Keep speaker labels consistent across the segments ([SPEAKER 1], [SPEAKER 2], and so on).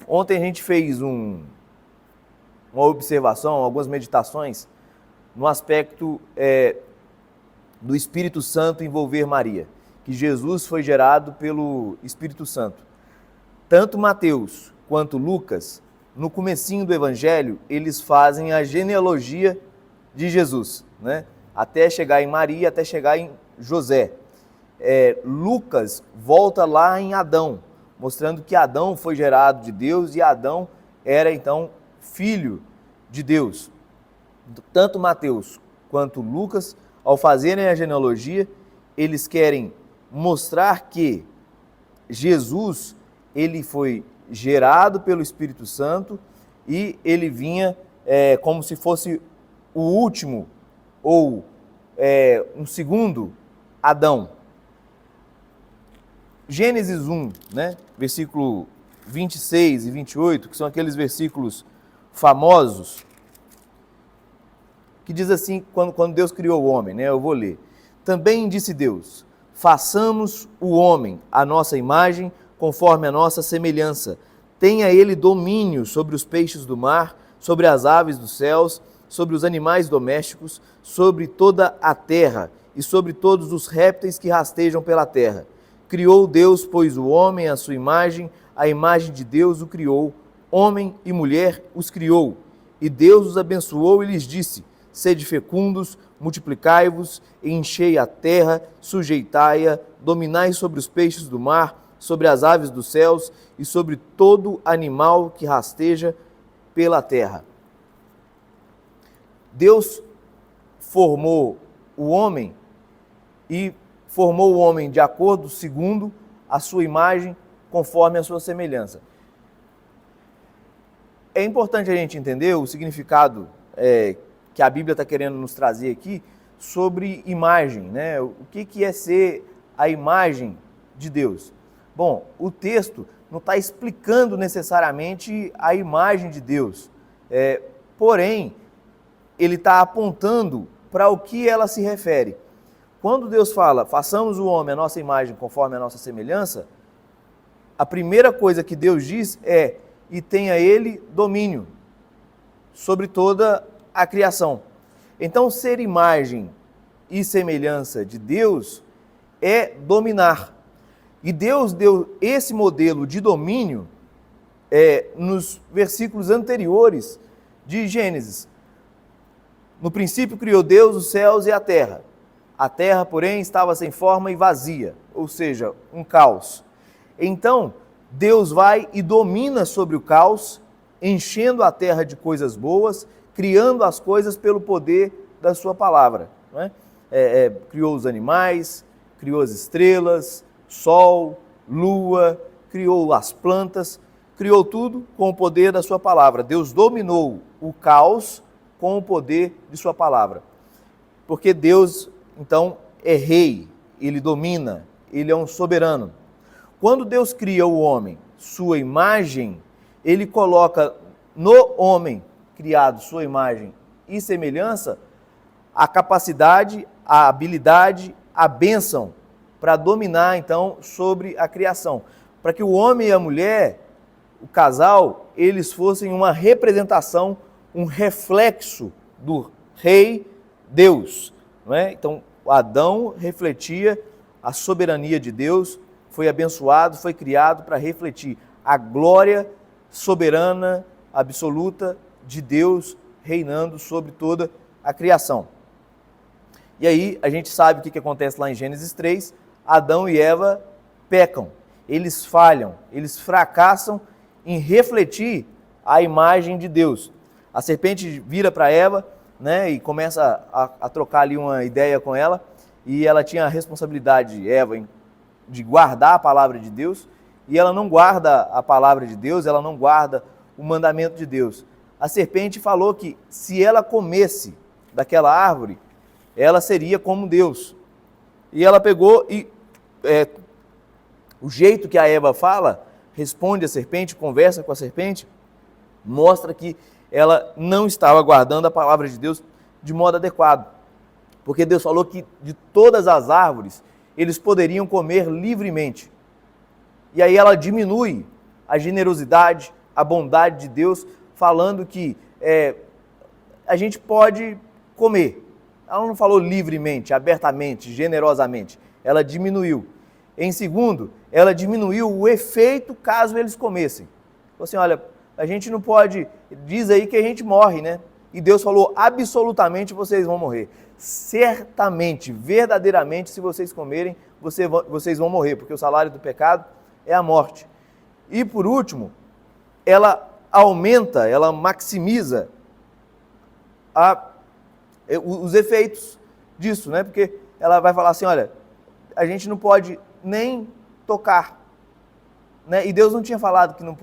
[SPEAKER 1] Ontem a gente fez uma observação, algumas meditações no aspecto do Espírito Santo envolver Maria, que Jesus foi gerado pelo Espírito Santo. Tanto Mateus quanto Lucas, no comecinho do Evangelho, eles fazem a genealogia de Jesus, né? Até chegar em Maria, até chegar em José. Lucas volta lá em Adão, mostrando que Adão foi gerado de Deus e Adão era então filho de Deus. Tanto Mateus quanto Lucas, ao fazerem a genealogia, eles querem mostrar que Jesus, ele foi gerado pelo Espírito Santo e ele vinha como se fosse o último ou um segundo Adão. Gênesis 1, né, versículo 26 e 28, que são aqueles versículos famosos, que diz assim, quando Deus criou o homem, né, eu vou ler. Também disse Deus, façamos o homem à nossa imagem, conforme a nossa semelhança. Tenha ele domínio sobre os peixes do mar, sobre as aves dos céus, sobre os animais domésticos, sobre toda a terra e sobre todos os répteis que rastejam pela terra. Criou Deus, pois, o homem à sua imagem, a imagem de Deus o criou, homem e mulher os criou. E Deus os abençoou e lhes disse, sede fecundos, multiplicai-vos, enchei a terra, sujeitai-a, dominai sobre os peixes do mar, sobre as aves dos céus e sobre todo animal que rasteja pela terra. Deus formou o homem e formou o homem de acordo, segundo a sua imagem, conforme a sua semelhança. É importante a gente entender o significado que a Bíblia está querendo nos trazer aqui sobre imagem, né? O que é ser a imagem de Deus? Bom, o texto não está explicando necessariamente a imagem de Deus, porém, ele está apontando para o que ela se refere. Quando Deus fala, façamos o homem a nossa imagem conforme a nossa semelhança, a primeira coisa que Deus diz e tenha ele domínio sobre toda a criação. Então, ser imagem e semelhança de Deus é dominar. E Deus deu esse modelo de domínio nos versículos anteriores de Gênesis. No princípio criou Deus os céus e a terra. A terra, porém, estava sem forma e vazia, ou seja, um caos. Então, Deus vai e domina sobre o caos, enchendo a terra de coisas boas, criando as coisas pelo poder da sua palavra. Não é? Criou os animais, criou as estrelas, sol, lua, criou as plantas, criou tudo com o poder da sua palavra. Deus dominou o caos com o poder de sua palavra. Porque Deus, então, é rei, ele domina, ele é um soberano. Quando Deus cria o homem, sua imagem, ele coloca no homem criado, sua imagem e semelhança, a capacidade, a habilidade, a bênção para dominar, então, sobre a criação. Para que o homem e a mulher, o casal, eles fossem uma representação, um reflexo do Rei Deus. Não é? Então, Adão refletia a soberania de Deus, foi abençoado, foi criado para refletir a glória soberana, absoluta de Deus reinando sobre toda a criação. E aí a gente sabe o que acontece lá em Gênesis 3, Adão e Eva pecam, eles falham, eles fracassam em refletir a imagem de Deus. A serpente vira para Eva, né, e começa a trocar ali uma ideia com ela, e ela tinha a responsabilidade, Eva, de guardar a palavra de Deus, e ela não guarda a palavra de Deus, ela não guarda o mandamento de Deus. A serpente falou que se ela comesse daquela árvore, ela seria como Deus. E ela pegou e o jeito que a Eva fala, responde à serpente, conversa com a serpente, mostra que ela não estava guardando a palavra de Deus de modo adequado. Porque Deus falou que de todas as árvores eles poderiam comer livremente. E aí ela diminui a generosidade, a bondade de Deus, falando que a gente pode comer. Ela não falou livremente, abertamente, generosamente. Ela diminuiu. Em segundo, ela diminuiu o efeito caso eles comessem. Falou assim, olha, a gente não pode, diz aí que a gente morre, né? E Deus falou, absolutamente vocês vão morrer. Certamente, verdadeiramente, se vocês comerem, vocês vão morrer, porque o salário do pecado é a morte. E por último, ela aumenta, ela maximiza os efeitos disso, né? Porque ela vai falar assim, olha, a gente não pode nem tocar, né? E Deus não tinha falado que não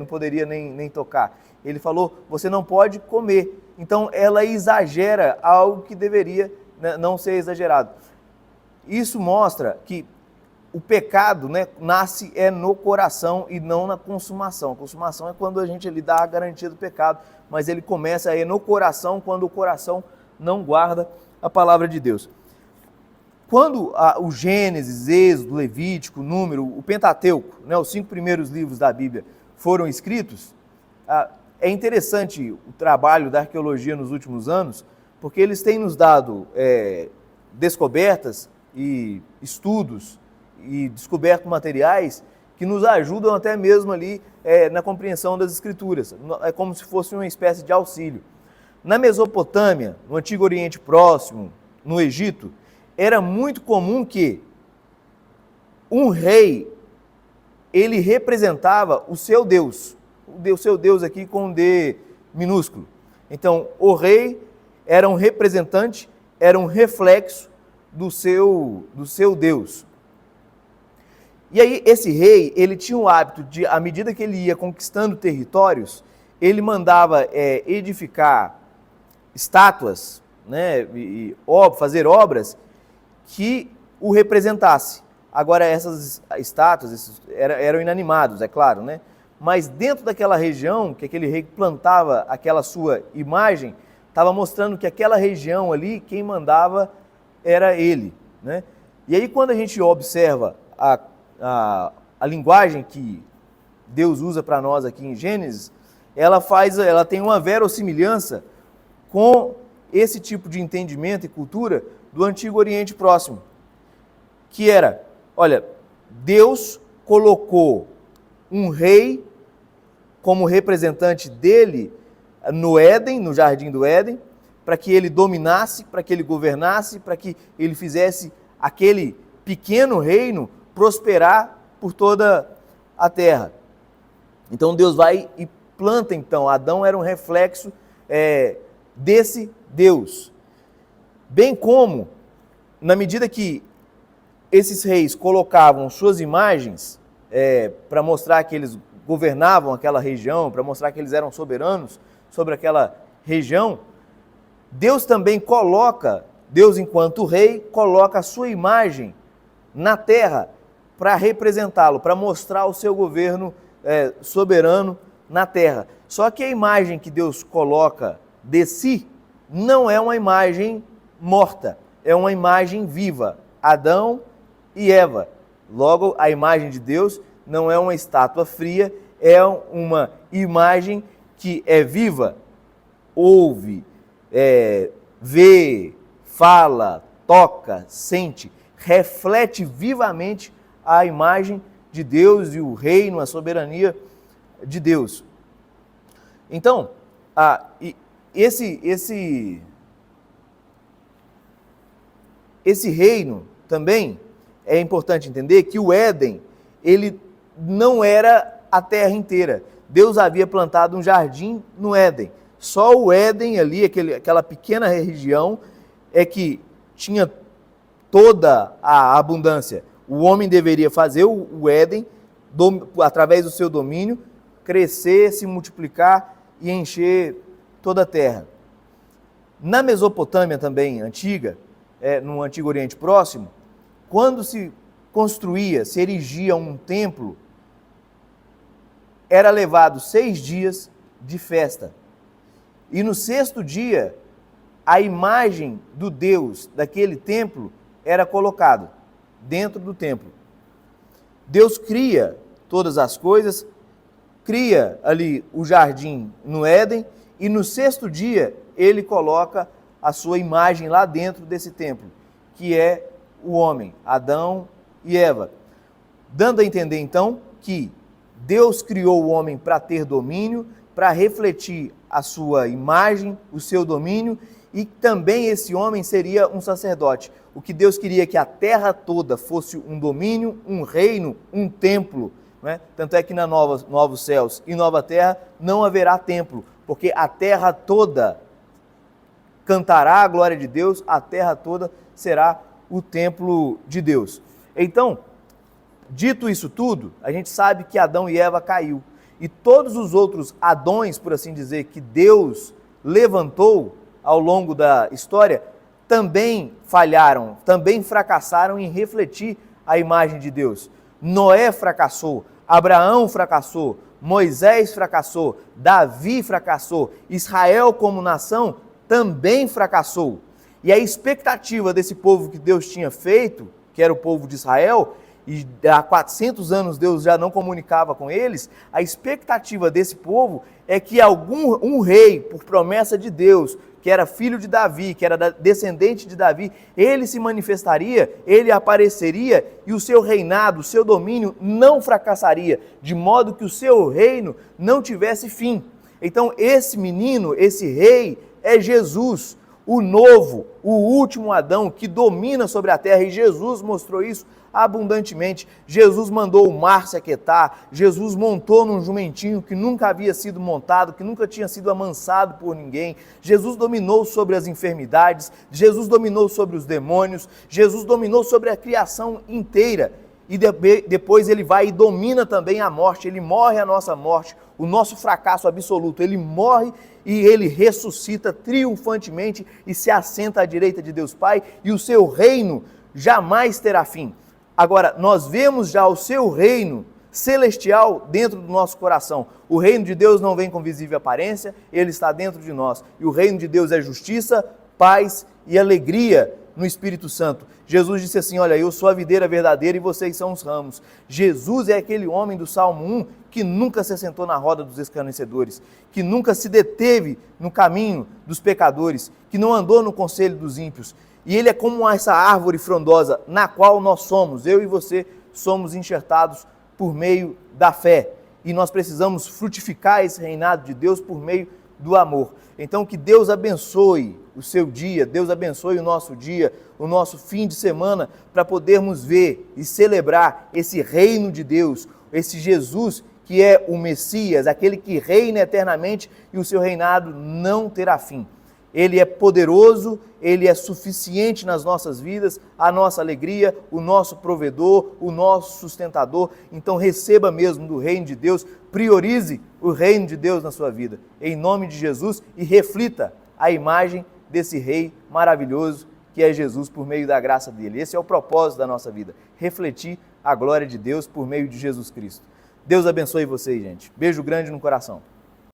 [SPEAKER 1] poderia nem tocar. Ele falou, você não pode comer. Então ela exagera algo que deveria, né, não ser exagerado. Isso mostra que o pecado, né, nasce no coração e não na consumação. A consumação é quando a gente dá a garantia do pecado, mas ele começa no coração, quando o coração não guarda a palavra de Deus. Quando o Gênesis, Êxodo, Levítico, Número, o Pentateuco, né, os 5 primeiros livros da Bíblia foram escritos, é interessante o trabalho da arqueologia nos últimos anos, porque eles têm nos dado descobertas e estudos e descoberto materiais que nos ajudam até mesmo ali na compreensão das Escrituras. É como se fosse uma espécie de auxílio. Na Mesopotâmia, no Antigo Oriente Próximo, no Egito, era muito comum que um rei, ele representava o seu Deus. O seu Deus aqui com um D minúsculo. Então, o rei era um representante, era um reflexo do seu Deus. E aí, esse rei, ele tinha o hábito de, à medida que ele ia conquistando territórios, ele mandava edificar estátuas, né, e fazer obras que o representasse. Agora, essas estátuas eram inanimados, é claro, né? Mas dentro daquela região, que aquele rei plantava aquela sua imagem, estava mostrando que aquela região ali, quem mandava era ele, né? E aí, quando a gente observa a linguagem que Deus usa para nós aqui em Gênesis, ela tem uma verossimilhança com esse tipo de entendimento e cultura do Antigo Oriente Próximo, que era, olha, Deus colocou um rei como representante dele no Éden, no Jardim do Éden, para que ele dominasse, para que ele governasse, para que ele fizesse aquele pequeno reino prosperar por toda a terra. Então Deus vai e planta, então, Adão era um reflexo desse Deus. Bem como, na medida que esses reis colocavam suas imagens para mostrar que eles governavam aquela região, para mostrar que eles eram soberanos sobre aquela região, Deus também Deus enquanto rei, coloca a sua imagem na terra para representá-lo, para mostrar o seu governo soberano na terra. Só que a imagem que Deus coloca de si não é uma imagem morta, é uma imagem viva. Adão e Eva. Logo, a imagem de Deus não é uma estátua fria, é uma imagem que é viva, ouve, vê, fala, toca, sente, reflete vivamente a imagem de Deus e o reino, a soberania de Deus. Então, esse reino também é importante entender que o Éden, ele não era a terra inteira. Deus havia plantado um jardim no Éden. Só o Éden ali, aquela pequena região, é que tinha toda a abundância. O homem deveria fazer o Éden, através do seu domínio, crescer, se multiplicar e encher toda a terra. Na Mesopotâmia também, antiga, no Antigo Oriente Próximo, quando se construía, se erigia um templo, era levado 6 dias de festa. E no 6º dia, a imagem do Deus daquele templo era colocada dentro do templo. Deus cria todas as coisas, cria ali o jardim no Éden e no sexto dia ele coloca a sua imagem lá dentro desse templo, que é o homem, Adão e Eva. Dando a entender então que Deus criou o homem para ter domínio, para refletir a sua imagem, o seu domínio, e também esse homem seria um sacerdote. O que Deus queria é que a terra toda fosse um domínio, um reino, um templo. Não é? Tanto é que na novos céus e nova terra não haverá templo, porque a terra toda cantará a glória de Deus, a terra toda será o templo de Deus. Então, dito isso tudo, a gente sabe que Adão e Eva caiu. E todos os outros Adões, por assim dizer, que Deus levantou ao longo da história, também falharam, também fracassaram em refletir a imagem de Deus. Noé fracassou, Abraão fracassou, Moisés fracassou, Davi fracassou, Israel como nação também fracassou. E a expectativa desse povo que Deus tinha feito, que era o povo de Israel, e há 400 anos Deus já não comunicava com eles, a expectativa desse povo é que um rei, por promessa de Deus, que era filho de Davi, que era descendente de Davi, ele se manifestaria, ele apareceria e o seu reinado, o seu domínio não fracassaria, de modo que o seu reino não tivesse fim. Então esse menino, esse rei, é Jesus, o novo, o último Adão que domina sobre a terra, e Jesus mostrou isso abundantemente. Jesus mandou o mar se aquietar, Jesus montou num jumentinho que nunca havia sido montado, que nunca tinha sido amansado por ninguém. Jesus dominou sobre as enfermidades, Jesus dominou sobre os demônios, Jesus dominou sobre a criação inteira. E depois ele vai e domina também a morte, ele morre a nossa morte, o nosso fracasso absoluto, ele morre e ele ressuscita triunfantemente e se assenta à direita de Deus Pai, e o seu reino jamais terá fim. Agora, nós vemos já o seu reino celestial dentro do nosso coração. O reino de Deus não vem com visível aparência, ele está dentro de nós. E o reino de Deus é justiça, paz e alegria no Espírito Santo. Jesus disse assim: olha, eu sou a videira verdadeira e vocês são os ramos. Jesus é aquele homem do Salmo 1 que nunca se sentou na roda dos escarnecedores, que nunca se deteve no caminho dos pecadores, que não andou no conselho dos ímpios. E ele é como essa árvore frondosa na qual nós somos, eu e você, somos enxertados por meio da fé. E nós precisamos frutificar esse reinado de Deus por meio do amor. Então que Deus abençoe o seu dia, Deus abençoe o nosso dia, o nosso fim de semana, para podermos ver e celebrar esse reino de Deus, esse Jesus que é o Messias, aquele que reina eternamente e o seu reinado não terá fim. Ele é poderoso, ele é suficiente nas nossas vidas, a nossa alegria, o nosso provedor, o nosso sustentador. Então receba mesmo do reino de Deus, priorize o reino de Deus na sua vida, em nome de Jesus, e reflita a imagem desse rei maravilhoso que é Jesus por meio da graça dele. Esse é o propósito da nossa vida, refletir a glória de Deus por meio de Jesus Cristo. Deus abençoe vocês, gente. Beijo grande no coração.